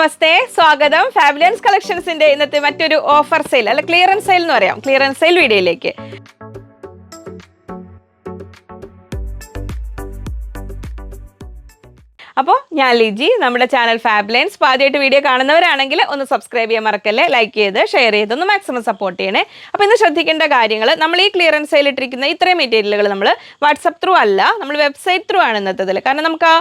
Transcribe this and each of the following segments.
നമസ്തേ, സ്വാഗതം. ഫാബുലൻസ് കളക്ഷൻസിന്റെ ഇന്നത്തെ മറ്റൊരു ഓഫർ സെയിൽ അല്ല ക്ലിയറൻസ് സെയിൽ എന്ന് പറയാം. ക്ലിയറൻസ് സെയിൽ വീഡിയോയിലേക്ക് അപ്പോൾ ഞാൻ ലിജി, നമ്മുടെ ചാനൽ ഫാബുലൻസ്. അപ്പോൾ ആദ്യമായിട്ട് വീഡിയോ കാണുന്നവരാണെങ്കിൽ ഒന്ന് സബ്സ്ക്രൈബ് ചെയ്യാൻ മറക്കല്ലേ, ലൈക്ക് ചെയ്ത് ഷെയർ ചെയ്ത് ഒന്ന് മാക്സിമം സപ്പോർട്ട് ചെയ്യണേ. അപ്പോൾ ഇന്ന് ശ്രദ്ധിക്കേണ്ട കാര്യങ്ങൾ, നമ്മൾ ഈ ക്ലിയറൻസ് സെയിൽ ഇട്ടിരിക്കുന്ന ഇത്രയും മെറ്റീരിയലുകൾ നമ്മൾ വാട്സപ്പ് ത്രൂ അല്ല, നമ്മൾ വെബ്സൈറ്റ് ത്രൂ ആണ് ഇന്നത്തതിൽ. കാരണം നമുക്ക്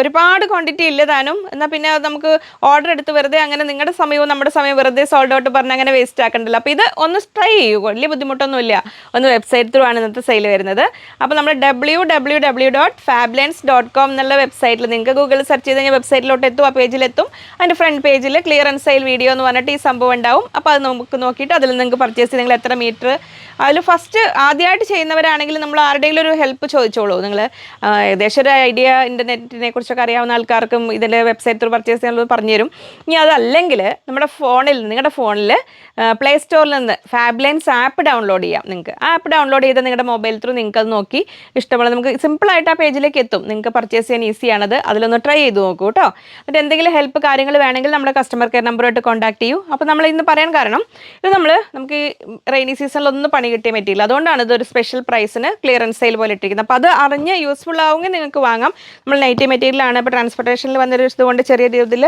ഒരുപാട് ക്വാണ്ടിറ്റി ഇല്ലതാനും, എന്നാൽ പിന്നെ നമുക്ക് ഓർഡർ എടുത്ത് വെറുതെ അങ്ങനെ നിങ്ങളുടെ സമയവും നമ്മുടെ സമയവും വെറുതെ സോൾഡ് ഔട്ട് പറഞ്ഞ് അങ്ങനെ വേസ്റ്റ് ആക്കണ്ടല്ലോ. അപ്പോൾ ഇത് ഒന്ന് ട്രൈ ചെയ്യൂ, വലിയ ബുദ്ധിമുട്ടൊന്നുമില്ല. ഒന്ന് വെബ്സൈറ്റ് ത്രൂ ആണ് ഇന്നത്തെ സെയിൽ വരുന്നത്. അപ്പോൾ നമ്മൾ www.fablens.com എന്നുള്ള വെബ്സൈറ്റിൽ നിങ്ങൾക്ക് ഗൂഗിളിൽ സെർച്ച് ചെയ്ത് കഴിഞ്ഞാൽ വെബ്സൈറ്റിലോട്ട് എത്തും, ആ പേജിലെത്തും. അതിൻ്റെ ഫ്രണ്ട് പേജിൽ ക്ലിയറൻസ് സെയിൽ വീഡിയോ എന്ന് പറഞ്ഞിട്ട് ഈ സംഭവം ഉണ്ടാവും. അപ്പോൾ അത് നമുക്ക് നോക്കിയിട്ട് അതിൽ നിങ്ങൾക്ക് പർച്ചേസ് ചെയ്ത് നിങ്ങൾ എത്ര മീറ്റർ, അതിൽ ഫസ്റ്റ് ആദ്യമായിട്ട് ചെയ്യുന്നവരാണെങ്കിൽ നമ്മൾ ആരുടെയെങ്കിലും ഒരു ഹെൽപ്പ് ചോദിച്ചോളൂ. നിങ്ങൾ ഏകദേശം ഒരു ഐഡിയ ഇൻ്റർനെറ്റിനെ കുറിച്ചൊക്കെ അറിയാവുന്ന ആൾക്കാർക്കും ഇതിൻ്റെ വെബ്സൈറ്റ് ത്രൂ പർച്ചേസ് ചെയ്യാനുള്ളത് പറഞ്ഞുതരും. ഇനി അതല്ലെങ്കിൽ നമ്മുടെ ഫോണിൽ, നിങ്ങളുടെ ഫോണിൽ പ്ലേ സ്റ്റോറിൽ നിന്ന് ഫാബുലൻസ് ആപ്പ് ഡൗൺലോഡ് ചെയ്യാം. നിങ്ങൾക്ക് ആ ആപ്പ് ഡൗൺലോഡ് ചെയ്ത് നിങ്ങളുടെ മൊബൈൽ ത്രൂ നിങ്ങൾക്ക് അത് നോക്കി ഇഷ്ടമുള്ള നമുക്ക് സിമ്പിളായിട്ട് ആ പേജിലേക്ക് എത്തും. നിങ്ങൾക്ക് പർച്ചേസ് ചെയ്യാൻ ഈസിയാണത്. അതിലൊന്ന് ട്രൈ ചെയ്ത് നോക്കൂ കേട്ടോ. എന്നിട്ട് എന്തെങ്കിലും ഹെൽപ്പ് കാര്യങ്ങൾ വേണമെങ്കിൽ നമ്മുടെ കസ്റ്റമർ കെയർ നമ്പറുമായിട്ട് കോൺടാക്ട് ചെയ്യൂ. അപ്പോൾ നമ്മൾ ഇന്ന് പറയാൻ കാരണം, ഇത് നമുക്ക് ഈ റെയിനി സീസണിലൊന്നും പണി കിട്ടിയ മെറ്റീരിയൽ, അതുകൊണ്ടാണ് ഇതൊരു സ്പെഷ്യൽ പ്രൈസിന് ക്ലിയറൻസ് സെയിൽ പോലെ ഇട്ടിരിക്കുന്നത്. അപ്പോൾ അത് അറിഞ്ഞ് യൂസ്ഫുൾ ആവുമെങ്കിൽ നിങ്ങൾക്ക് വാങ്ങാം. നമ്മൾ നൈറ്റി മെറ്റീരിയലാണ്. ഇപ്പോൾ ട്രാൻസ്പോർട്ടേഷനിൽ വന്നൊരു ഇതുകൊണ്ട് ചെറിയ രീതിയിൽ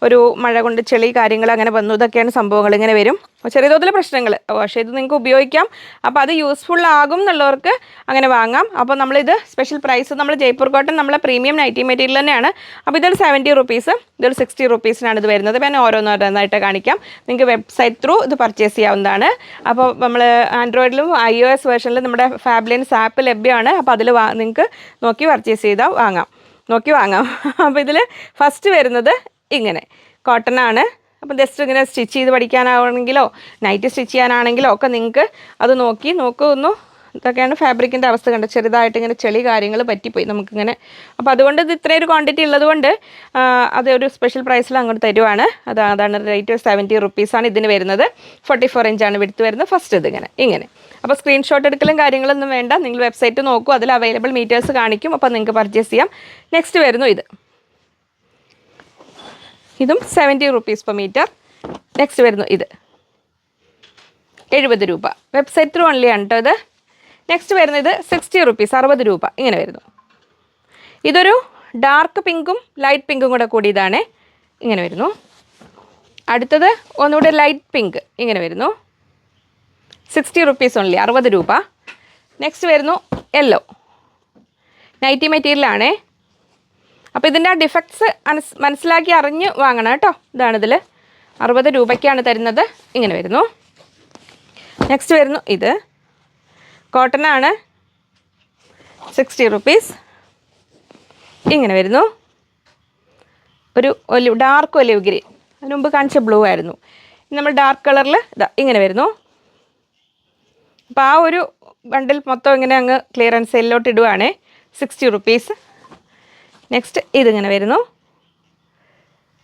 ഒരു മഴ കൊണ്ട് ചെളി കാര്യങ്ങൾ അങ്ങനെ വന്നു, ഇതൊക്കെയാണ് സംഭവങ്ങൾ. ഇങ്ങനെ വരും ചെറിയ തോതിൽ പ്രശ്നങ്ങൾ, പക്ഷേ ഇത് നിങ്ങൾക്ക് ഉപയോഗിക്കാം. അപ്പോൾ അത് യൂസ്ഫുൾ ആകും എന്നുള്ളവർക്ക് അങ്ങനെ വാങ്ങാം. അപ്പോൾ നമ്മളിത് സ്പെഷ്യൽ പ്രൈസ്, നമ്മൾ ജയ്പൂർ കോട്ടൺ നമ്മളെ പ്രീമിയം നൈറ്റി മെറ്റീരിയൽ തന്നെയാണ്. അപ്പോൾ ഇതൊരു 70 റുപ്പീസ്, ഇതൊരു 60 റുപ്പീസിനാണ് ഇത് വരുന്നത്. പിന്നെ ഓരോന്നോരോന്നായിട്ട് കാണിക്കാം. നിങ്ങൾക്ക് വെബ്സൈറ്റ് ത്രൂ ഇത് പർച്ചേസ് ചെയ്യാവുന്നതാണ്. അപ്പോൾ നമ്മൾ ആൻഡ്രോയിഡിലും iOS വേർഷനിലും നമ്മുടെ ഫാബുലൻസ് ആപ്പ് ലഭ്യമാണ്. അപ്പോൾ അതിൽ നിങ്ങൾക്ക് നോക്കി പർച്ചേസ് ചെയ്താൽ വാങ്ങാം. അപ്പോൾ ഇതിൽ ഫസ്റ്റ് വരുന്നത് ഇങ്ങനെ കോട്ടനാണ്. അപ്പോൾ ജസ്റ്റ് ഇങ്ങനെ സ്റ്റിച്ച് ചെയ്ത് പഠിക്കാനാണെങ്കിലോ നൈറ്റ് സ്റ്റിച്ച് ചെയ്യാനാണെങ്കിലോ ഒക്കെ നിങ്ങൾക്ക് അത് നോക്കുന്നു. ഇതൊക്കെയാണ് ഫാബ്രിക്കിൻ്റെ അവസ്ഥ. കണ്ട് ചെറുതായിട്ട് ഇങ്ങനെ ചെളി കാര്യങ്ങൾ പറ്റിപ്പോയി നമുക്കിങ്ങനെ. അപ്പോൾ അതുകൊണ്ട് ഇത് ഇത്രയൊരു ക്വാണ്ടിറ്റി ഉള്ളതുകൊണ്ട് അതൊരു സ്പെഷ്യൽ പ്രൈസിൽ അങ്ങോട്ട് തരുവാണ്. അതാണ് റേറ്റ് 70 റുപ്പീസാണ് ഇതിന് വരുന്നത്. 44 ഇഞ്ചാണ് വിടുത്ത് വരുന്നത്. ഫസ്റ്റ് ഇങ്ങനെ. അപ്പോൾ സ്ക്രീൻഷോട്ട് എടുക്കലും കാര്യങ്ങളൊന്നും വേണ്ട, നിങ്ങൾ വെബ്സൈറ്റ് നോക്കൂ, അതിൽ അവൈലബിൾ മീറ്റേഴ്സ് കാണിക്കും. അപ്പോൾ നിങ്ങൾക്ക് പർച്ചേസ് ചെയ്യാം. നെക്സ്റ്റ് വരുന്നു ഇതും 70 റുപ്പീസ് പെർ മീറ്റർ. നെക്സ്റ്റ് വരുന്നു ഇത് 70 രൂപ. വെബ്സൈറ്റ് ത്രൂ ഓൺലി ആണ് കേട്ടോ ഇത്. നെക്സ്റ്റ് വരുന്നത് 60 റുപ്പീസ്, 60 രൂപ. ഇങ്ങനെ വരുന്നു. ഇതൊരു ഡാർക്ക് പിങ്കും ലൈറ്റ് പിങ്കും കൂടെ കൂടിയതാണ്. ഇങ്ങനെ വരുന്നു. അടുത്തത് ഒന്നുകൂടെ ലൈറ്റ് പിങ്ക്. ഇങ്ങനെ വരുന്നു. 60 റുപ്പീസ് ഓൺലി, 60 രൂപ. നെക്സ്റ്റ് വരുന്നു യെല്ലോ, നൈറ്റി മെറ്റീരിയലാണേ. അപ്പോൾ ഇതിൻ്റെ ആ ഡിഫക്ട്സ് മനസ്സിലാക്കി അറിഞ്ഞ് വാങ്ങണം കേട്ടോ. ഇതാണിതിൽ 60 രൂപയ്ക്കാണ് തരുന്നത്. ഇങ്ങനെ വരുന്നു. നെക്സ്റ്റ് വരുന്നു ഇത് കോട്ടനാണ്, 60 റുപ്പീസ്. ഇങ്ങനെ വരുന്നു. ഒരു ഡാർക്ക് ഒലിവ് ഗ്രീൻ, അതിന് മുമ്പ് കാണിച്ച ബ്ലൂ ആയിരുന്നു. നമ്മൾ ഡാർക്ക് കളറിൽ ഇങ്ങനെ വരുന്നു. അപ്പോൾ ആ ഒരു ബണ്ടിൽ മൊത്തം ഇങ്ങനെ അങ്ങ് ക്ലിയറൻസ് സെയിലോട്ട് ഇടുവാണ്. 60 റുപ്പീസ്. നെക്സ്റ്റ് ഇതിങ്ങനെ വരുന്നു,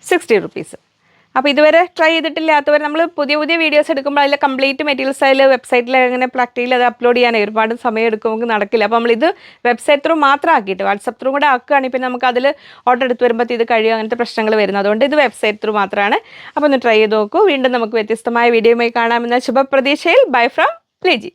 60 റുപ്പീസ്. അപ്പോൾ ഇതുവരെ ട്രൈ ചെയ്തിട്ടില്ലാത്തവർ, നമ്മൾ പുതിയ വീഡിയോസ് എടുക്കുമ്പോൾ അതിൽ കംപ്ലീറ്റ് മെറ്റീരിയൽസ് അതിൽ വെബ്സൈറ്റിൽ അങ്ങനെ പ്രാക്ടിക്കൽ അത് അപ്ലോഡ് ചെയ്യാൻ ഒരുപാട് സമയം എടുക്കുമ്പോൾ നടക്കില്ല. അപ്പോൾ നമ്മളിത് വെബ്സൈറ്റ് ത്രൂ മാത്രം ആക്കിയിട്ട് വാട്സപ്പ് ത്രൂ കൂടെ ആക്കുകയാണെങ്കിൽ പിന്നെ നമുക്ക് അതിൽ ഓർഡർ എടുത്ത് വരുമ്പോൾ ഇത് കഴിയും, അങ്ങനത്തെ പ്രശ്നങ്ങൾ വരുന്നത്. അതുകൊണ്ട് ഇത് വെബ്സൈറ്റ് ത്രൂ മാത്രമാണ്. അപ്പോൾ ഒന്ന് ട്രൈ ചെയ്ത് നോക്കൂ. വീണ്ടും നമുക്ക് വ്യത്യസ്തമായ വീഡിയോയുമായി കാണാമെന്ന ശുഭപ്രതീക്ഷയിൽ. Bye from Liji.